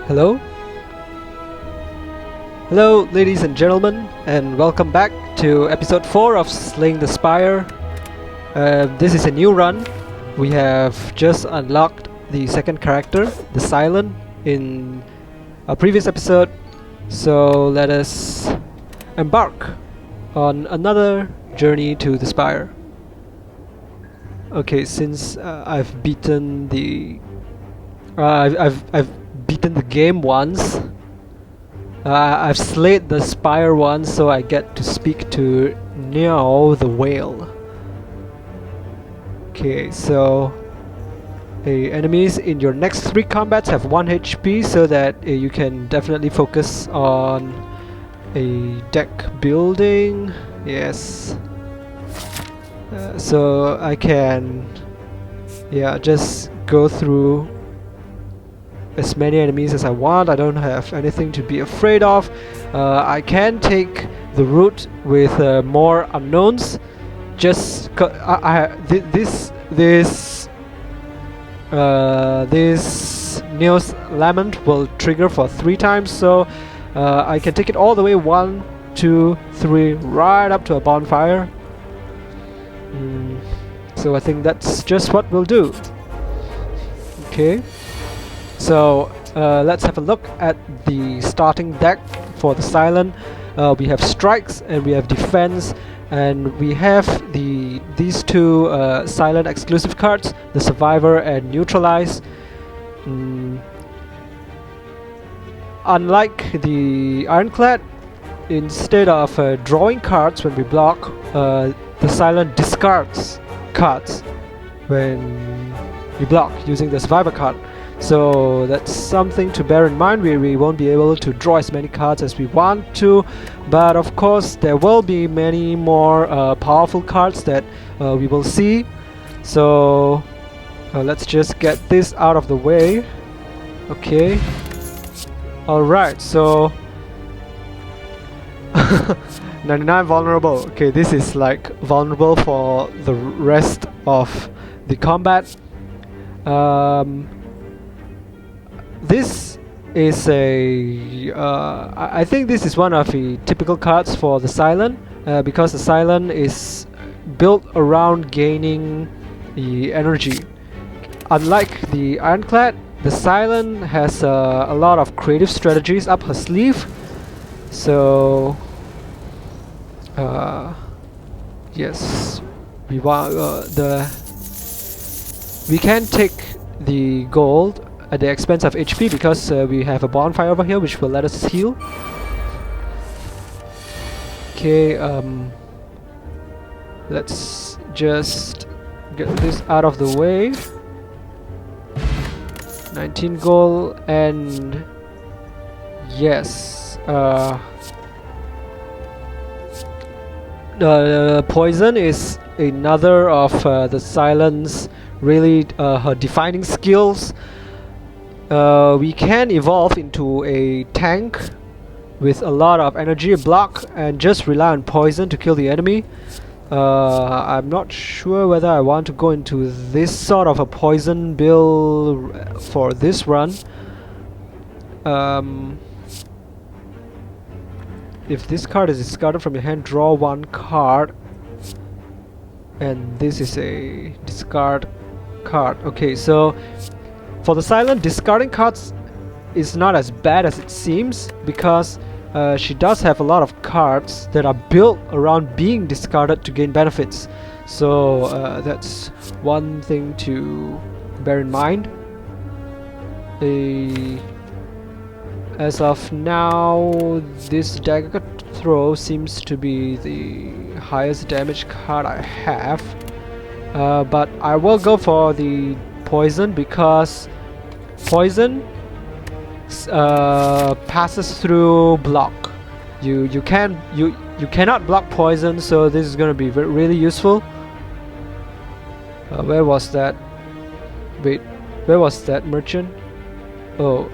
Hello? Hello, ladies and gentlemen, and welcome back to episode 4 of Slaying the Spire. This is a new run. We have just unlocked the second character, the Slayin, in a previous episode. So let us embark on another journey to the Spire. Okay, since I've beaten the I've beaten the game once. I've slayed the Spire once, so I get to speak to Neo the whale. Okay, so enemies in your next 3 combats have 1 HP, so that you can definitely focus on a deck building. Yes. So I can just go through as many enemies as I want. I don't have anything to be afraid of. I can take the route with more unknowns. Just this Neo's Lament will trigger for 3 times, so I can take it all the way 1, 2, 3, right up to a bonfire. So I think that's just what we'll do. Okay. So let's have a look at the starting deck for the Slayin. We have strikes and we have defense, and we have these 2 Slayin exclusive cards, the Survivor and Neutralize. Unlike the Ironclad, instead of drawing cards when we block, the Slayin discards cards when we block using the Survivor card. So that's something to bear in mind. We won't be able to draw as many cards as we want to, but of course there will be many more powerful cards that we will see. So let's just get this out of the way. Okay. Alright, so 99 vulnerable. Okay, this is like vulnerable for the rest of the combat. This is I think this is one of the typical cards for the Slayin, because the Slayin is built around gaining the energy. Unlike the Ironclad, the Slayin has a lot of creative strategies up her sleeve. So yes, we can take the gold at the expense of HP, because we have a bonfire over here which will let us heal. Okay, let's just get this out of the way. 19 gold, and yes, poison is another of the Slayin's really her defining skills. We can evolve into a tank with a lot of energy block and just rely on poison to kill the enemy. I'm not sure whether I want to go into this sort of a poison build for this run. If this card is discarded from your hand, draw 1 card, and this is a discard card. Okay, so for the Slayin, discarding cards is not as bad as it seems, because she does have a lot of cards that are built around being discarded to gain benefits. So that's one thing to bear in mind. As of now, this dagger throw seems to be the highest damage card I have, but I will go for the poison, because poison passes through block. You cannot block poison, so this is gonna be really useful. Where was that? Wait, where was that merchant? Oh,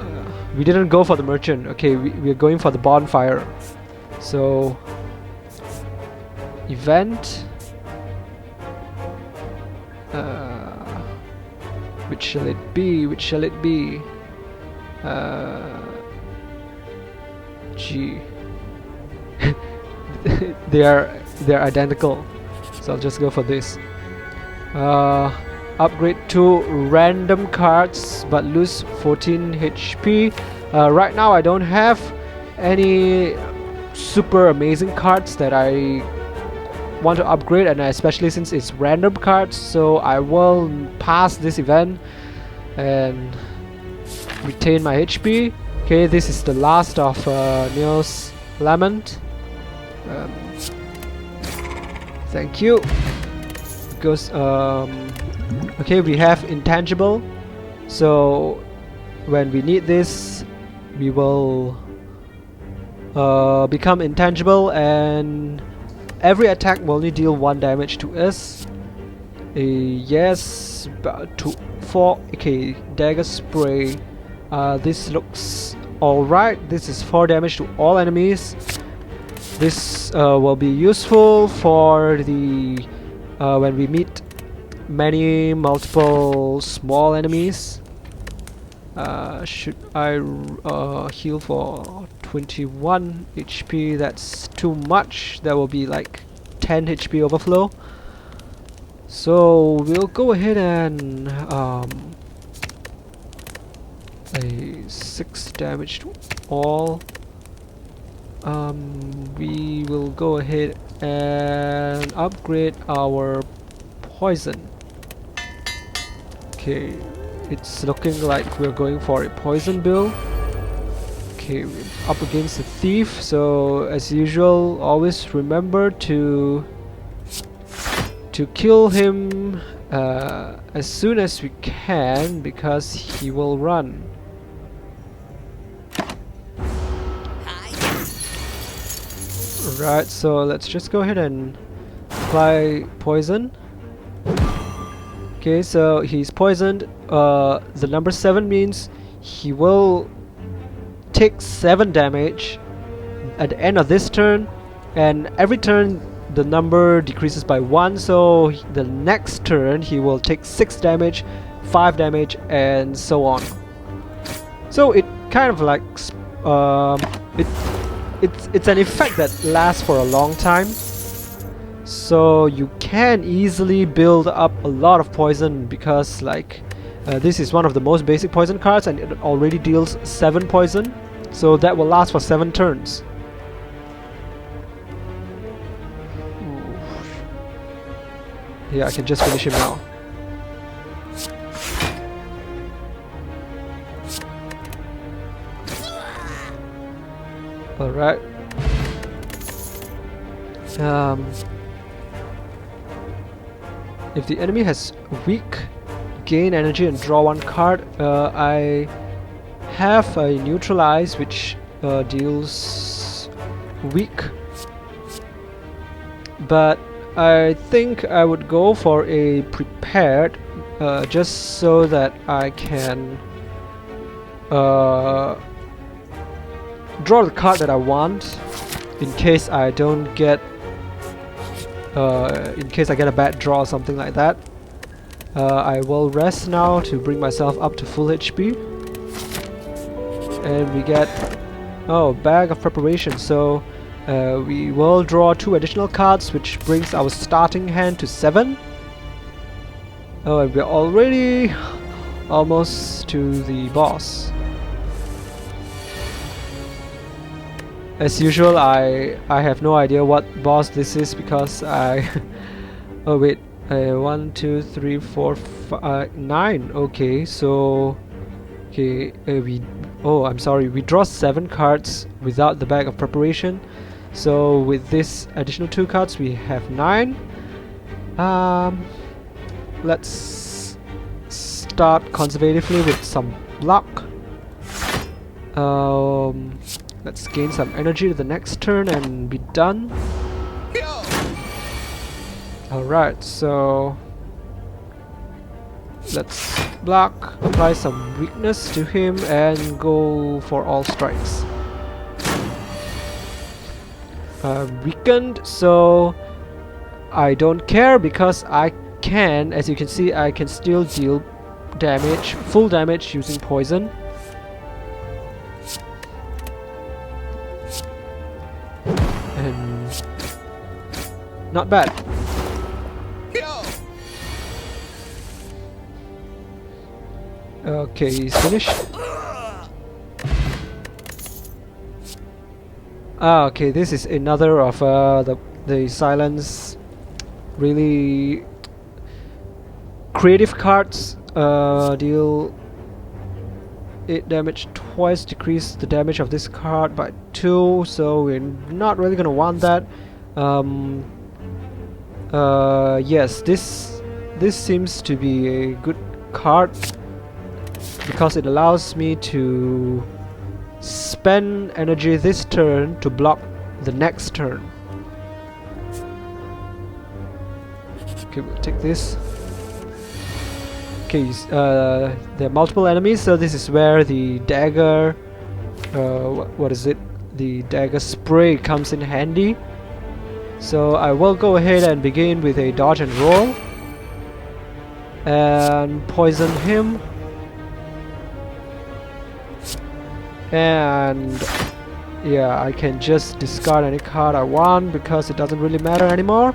we didn't go for the merchant. Okay, we're going for the bonfire. So event. Which shall it be? Which shall it be? Gee. they're identical, so I'll just go for this. Upgrade 2 random cards but lose 14 HP. Right now I don't have any super amazing cards that I want to upgrade, and especially since it's random cards, so I will pass this event and retain my HP. Okay, this is the last of Neo's Lament. Thank you. Because okay, we have intangible, so when we need this we will become intangible, and every attack will only deal 1 damage to us. Yes, but to 4. Okay, dagger spray. This looks alright. This is 4 damage to all enemies. This will be useful for the when we meet multiple small enemies. Should I heal for 21 HP? That's too much. That will be like 10 HP overflow. So we'll go ahead and a 6 damage to all. We will go ahead and upgrade our poison. Okay, it's looking like we're going for a poison build. Okay, we're up against a thief, so as usual, always remember to kill him as soon as we can, because he will run. Right, so let's just go ahead and apply poison. Okay, so he's poisoned. The number 7 means he will take 7 damage at the end of this turn, and every turn the number decreases by 1, so the next turn he will take 6 damage, 5 damage, and so on. So it kind of like it's an effect that lasts for a long time, so you can easily build up a lot of poison, because like this is one of the most basic poison cards and it already deals 7 poison, so that will last for 7 turns. Yeah, I can just finish him now. Alright. If the enemy has weak, gain energy and draw 1 card, I have a neutralize which deals weak, but I think I would go for a prepared, just so that I can draw the card that I want in case I don't get in case I get a bad draw or something like that. I will rest now to bring myself up to full HP, and we get bag of preparation, so we will draw 2 additional cards, which brings our starting hand to 7. Oh, and we're already almost to the boss. As usual, I have no idea what boss this is, because I oh wait, 1, 2, 3, 4, 5, 9. Okay, so okay, I'm sorry, we draw 7 cards without the bag of preparation. So with this additional 2 cards, we have 9. Let's start conservatively with some block. Let's gain some energy to the next turn and be done. Alright, so let's block, apply some weakness to him, and go for all strikes. Weakened, so I don't care, because I can, as you can see, I can still deal damage, full damage using poison. Not bad. Okay, he's finished. Ah, okay, this is another of the Silence really creative cards. Deal 8 damage twice, decrease the damage of this card by 2, so we're not really gonna want that. Yes, this seems to be a good card because it allows me to spend energy this turn to block the next turn. Okay, we'll take this. Okay, there are multiple enemies, so this is where the dagger, what is it? The dagger spray comes in handy. So I will go ahead and begin with a dodge and roll and poison him. And yeah, I can just discard any card I want because it doesn't really matter anymore.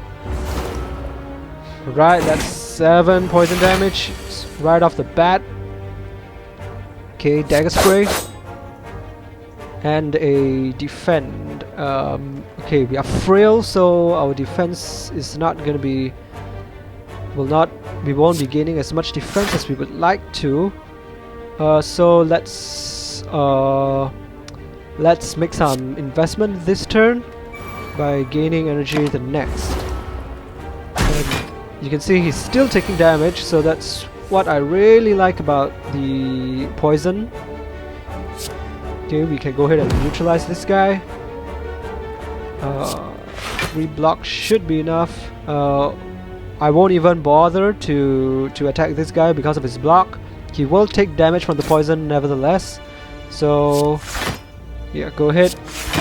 Right, that's 7 poison damage right off the bat. Okay, dagger spray and a defend. Okay, we are frail, so our defense is not gonna be. We won't be gaining as much defense as we would like to. So let's make some investment this turn by gaining energy the next. And you can see he's still taking damage, so that's what I really like about the poison. Okay, we can go ahead and neutralize this guy. 3 blocks should be enough. I won't even bother to attack this guy because of his block. He will take damage from the poison nevertheless. So yeah, go ahead,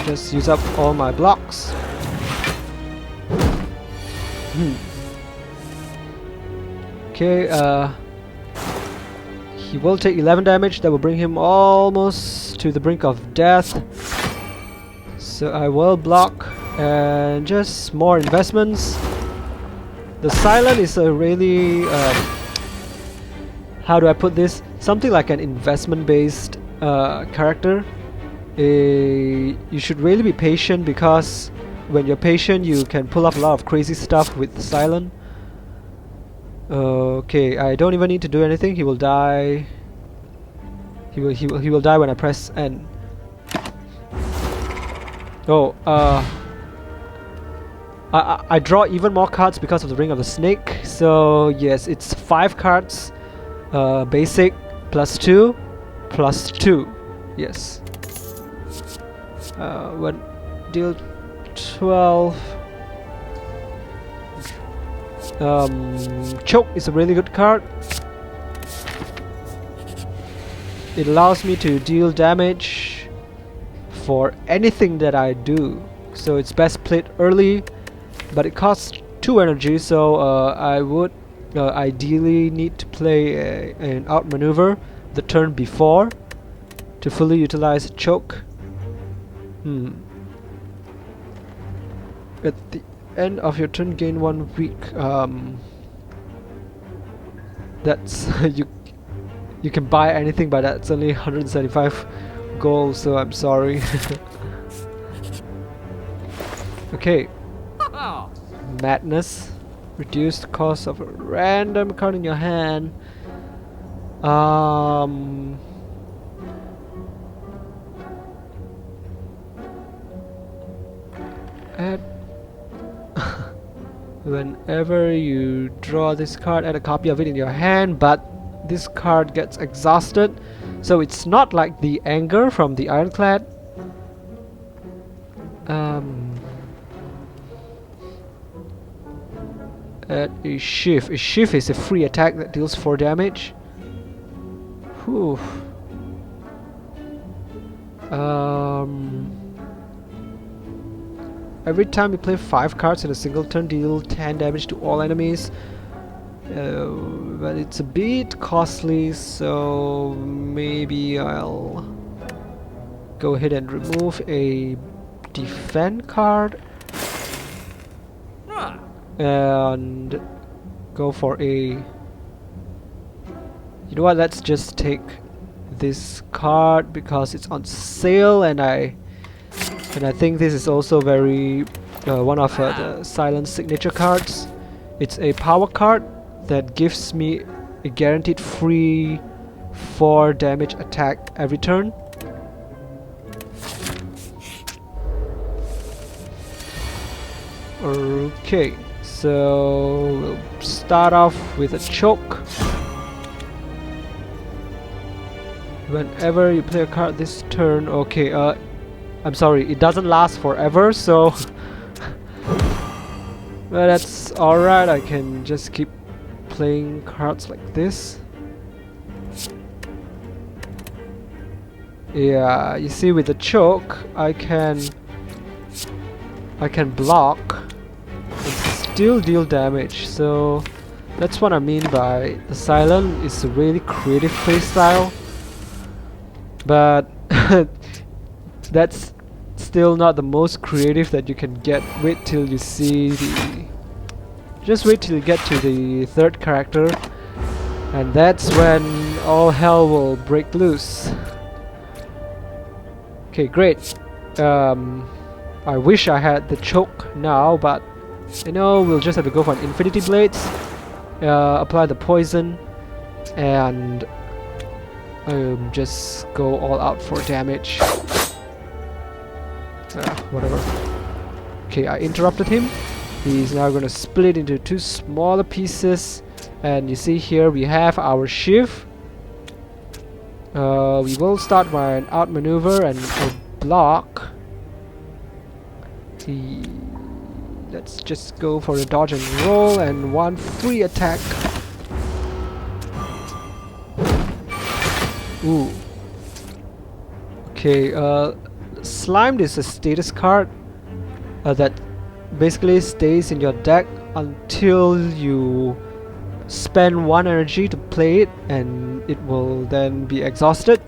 just use up all my blocks. Okay, he will take 11 damage. That will bring him almost to the brink of death. So I will block and just more investments. The Silent is a really how do I put this? Something like an investment-based character. You should really be patient because when you're patient, you can pull up a lot of crazy stuff with the Silent. Okay, I don't even need to do anything. He will die. He will die when I press N. Oh, I draw even more cards because of the Ring of the Snake. So yes, it's 5 cards. Basic +2 +2. Yes. When deal 12. Choke is a really good card. It allows me to deal damage for anything that I do. So it's best played early, but it costs 2 energy, so I would ideally need to play an outmaneuver the turn before to fully utilize choke. At the end of your turn, gain 1 week. That's you can buy anything, but that's only 175 gold, so I'm sorry. Okay. Madness. Reduce the cost of a random card in your hand. Whenever you draw this card, add a copy of it in your hand, but this card gets exhausted, so it's not like the Anger from the Ironclad. Add a Shift. A Shift is a free attack that deals 4 damage. Whew. Every time you play 5 cards in a single turn, deal 10 damage to all enemies. But it's a bit costly, so maybe I'll go ahead and remove a defend card. and go for a... You know what, let's just take this card because it's on sale, and I think this is also very one of the silent signature cards. It's a power card that gives me a guaranteed free 4 damage attack every turn. Okay, so we'll start off with a choke. Whenever you play a card this turn, okay, I'm sorry, it doesn't last forever, so well, that's alright, I can just keep playing cards like this. Yeah, you see, with the choke, I can block and still deal damage, so that's what I mean by the silent is a really creative playstyle. But that's still not the most creative that you can get. Wait till you see the... Just wait till you get to the 3rd character, and that's when all hell will break loose. Okay, great. I wish I had the choke now, but you know, we'll just have to go for an Infinity Blades, apply the poison, and just go all out for damage. Whatever. Okay, I interrupted him. He's now going to split into 2 smaller pieces, and you see here we have our shiv. We will start by an outmaneuver and a block. Let's just go for a dodge and roll and 1 free attack. Ooh. Okay, Slimed is a status card that basically stays in your deck until you spend 1 energy to play it, and it will then be exhausted.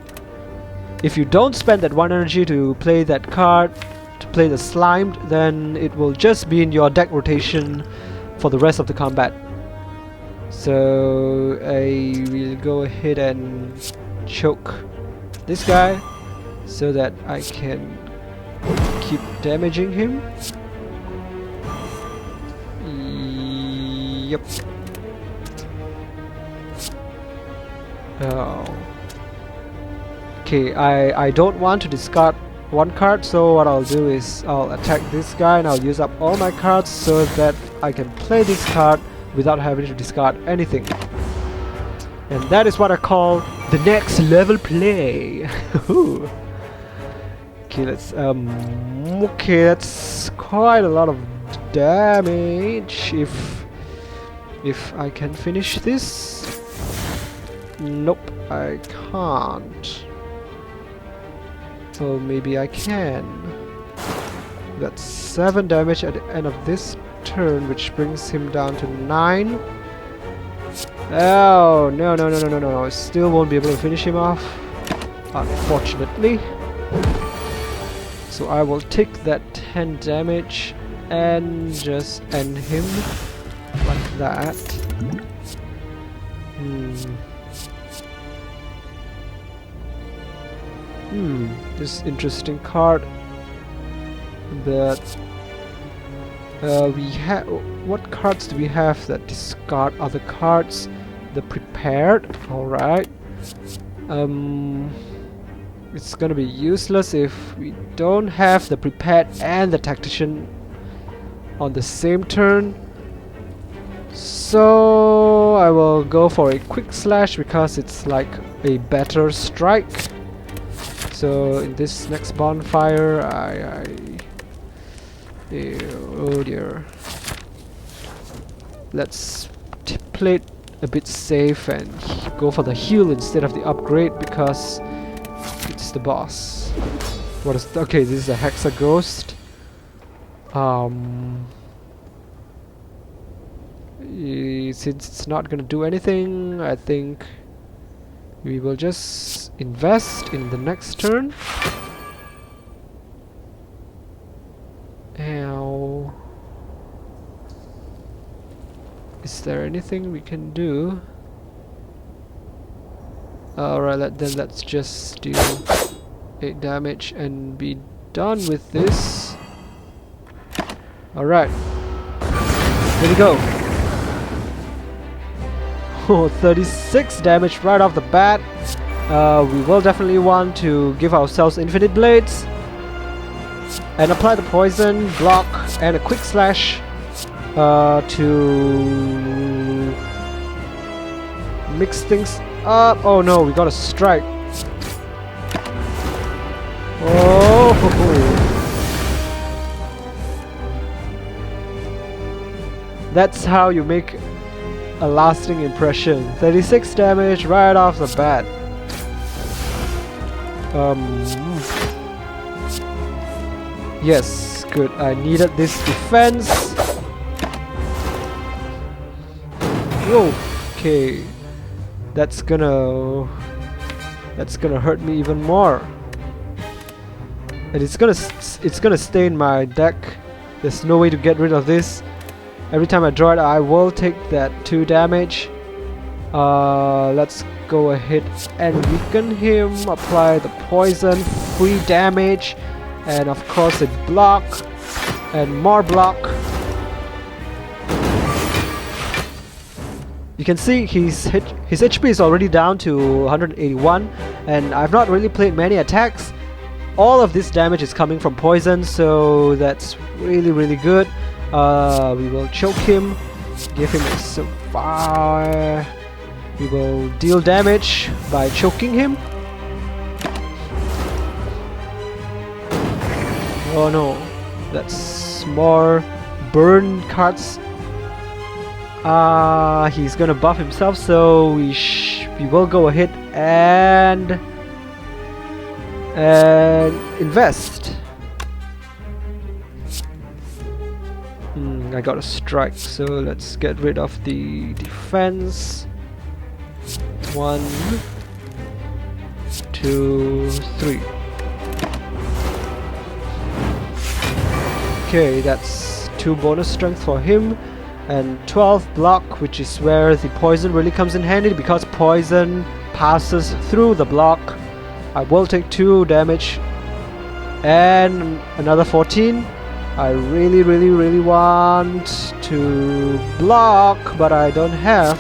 If you don't spend that 1 energy to play that card, to play the Slimed, then it will just be in your deck rotation for the rest of the combat. So I will go ahead and choke this guy so that I can keep damaging him. Yep. Oh. Okay, I don't want to discard 1 card, so what I'll do is I'll attack this guy and I'll use up all my cards so that I can play this card without having to discard anything. And that is what I call the next level play. Okay, let's okay, that's quite a lot of damage. If I can finish this. Nope, I can't. Oh, maybe I can. That's 7 damage at the end of this turn, which brings him down to 9. Oh, no. I still won't be able to finish him off, unfortunately. So I will take that 10 damage and just end him like that. This interesting card. But we have... What cards do we have that discard other cards? The prepared, alright. It's gonna be useless if we don't have the prepared and the tactician on the same turn. So I will go for a quick slash because it's like a better strike. So in this next bonfire, oh dear. Let's play it a bit safe and go for the heal instead of the upgrade because it's the boss. What is okay? This is a Hexa Ghost. Since it's not gonna do anything, I think we will just invest in the next turn. Ow. there anything we can do? Alright, then let's just deal 8 damage and be done with this. Alright. Here we go. Oh, 36 damage right off the bat. We will definitely want to give ourselves infinite blades and apply the poison, block, and a quick slash to mix things up. Oh no, we got a strike. Oh, that's how you make a lasting impression. 36 damage right off the bat. Yes, good. I needed this defense. Whoa. Okay. That's gonna hurt me even more. And it's gonna stay in my deck. There's no way to get rid of this. Every time I draw it, I will take that 2 damage. Let's go ahead and weaken him. Apply the poison, 3 damage, and of course a block and more block. You can see his HP is already down to 181, and I've not really played many attacks. All of this damage is coming from poison, so that's really good. We will choke him, give him a survive. We will deal damage by choking him. Oh no, that's more burn cards. He's gonna buff himself, so we will go ahead and invest. I got a strike, so let's get rid of the defense. 1, 2, 3. Okay, that's 2 bonus strength for him. And 12 block, which is where the poison really comes in handy, because poison passes through the block. I will take 2 damage and another 14. I really want to block, but I don't have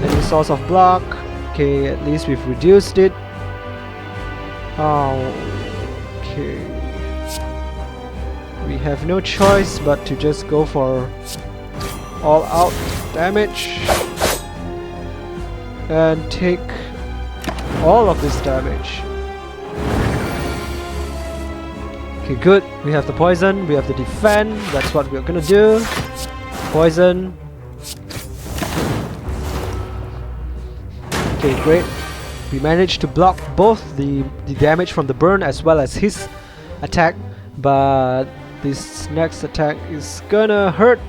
any source of block. Okay, at least we've reduced it. Okay. We have no choice but to just go for all out damage and take all of this damage. Okay, good. We have the poison, we have the defend. That's what we're gonna do. Poison. Okay, great. We managed to block both the damage from the burn as well as his attack, but this next attack is gonna hurt.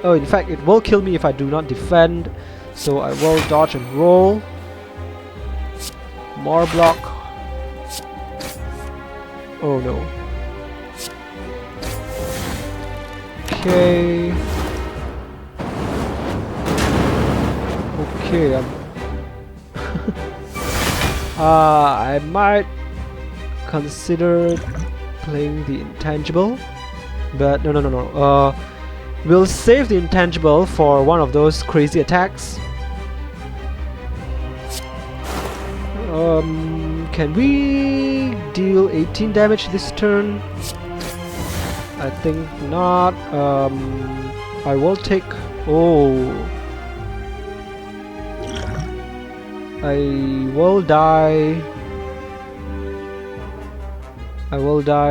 Oh, in fact, it will kill me if I do not defend, so I will dodge and roll. More block. Oh no. Okay. Okay, I might consider playing the intangible, but no. We'll save the intangible for one of those crazy attacks. Can we deal 18 damage this turn? I think not. I will take... Oh. I will die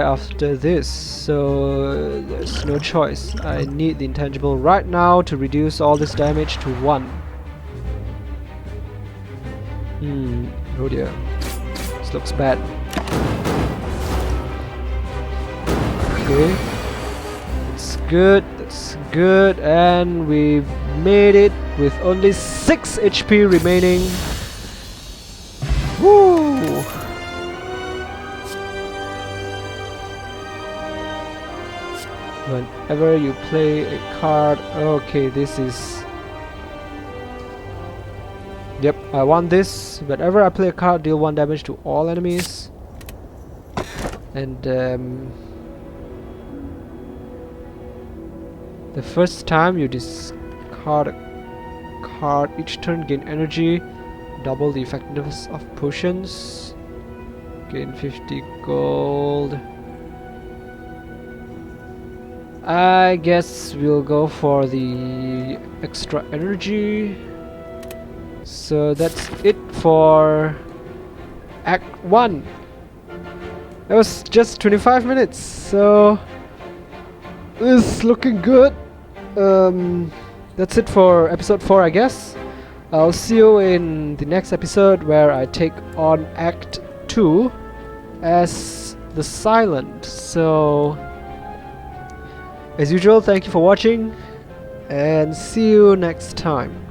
after this, so there's no choice. I need the intangible right now to reduce all this damage to 1. Oh dear. This looks bad. Okay. That's good, and we've made it with only 6 HP remaining. Woo! Whenever you play a card, okay, this is. Yep, I want this. Whenever I play a card, deal 1 damage to all enemies. And the first time you discard a card, each turn gain energy, double the effectiveness of potions, gain 50 gold. I guess we'll go for the extra energy. So that's it for Act 1. That was just 25 minutes, so this is looking good. That's it for episode 4, I guess. I'll see you in the next episode where I take on Act 2 as the Silent. So, as usual, thank you for watching and see you next time.